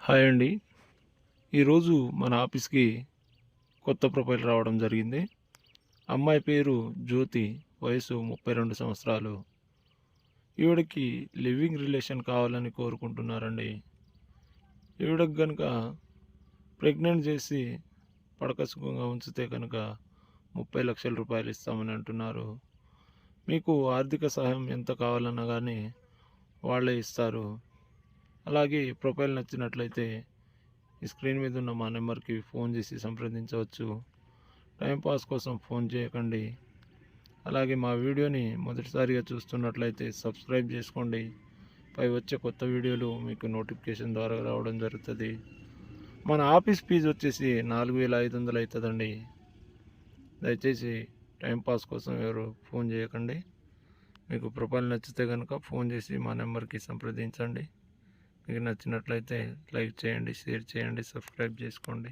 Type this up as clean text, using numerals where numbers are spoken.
Hi అండి. ఈరోజు మన ఆఫీస్‌కి కొత్త ప్రొఫైల్ రావడం జరిగింది. అమ్మాయి పేరు జ్యోతి. వయసు 32 సంవత్సరాలు. ఈవిడకి లివింగ్ రిలేషన్ కావాలని కోరుకుంటున్నారండి. ఈవిడకి గనుక ప్రెగ్నెంట్ చేసి పడక సుఖంగా ఉంచితే కనుక 30,00,000 రూపాయలు ఇస్తామని అంటున్నారు. మీకు ఆర్థిక సహాయం ఎంత కావాలన్నా గానీ వాళ్ళే ఇస్తారు. అలాగే ప్రొఫైల్ నచ్చినట్లయితే ఈ స్క్రీన్ మీద ఉన్న మా నెంబర్కి ఫోన్ చేసి సంప్రదించవచ్చు. టైంపాస్ కోసం ఫోన్ చేయకండి. అలాగే మా వీడియోని మొదటిసారిగా చూస్తున్నట్లయితే సబ్స్క్రైబ్ చేసుకోండి. పై వచ్చే కొత్త వీడియోలు మీకు నోటిఫికేషన్ ద్వారా రావడం జరుగుతుంది. మన ఆఫీస్ ఫీజు వచ్చేసి 4,500 అవుతుందండి. దయచేసి టైంపాస్ కోసం ఎవరు ఫోన్ చేయకండి. మీకు ప్రొఫైల్ నచ్చితే కనుక ఫోన్ చేసి మా నెంబర్కి సంప్రదించండి. మీకు నచ్చినట్లయితే లైక్ చేయండి, షేర్ చేయండి, సబ్స్క్రైబ్ చేసుకోండి.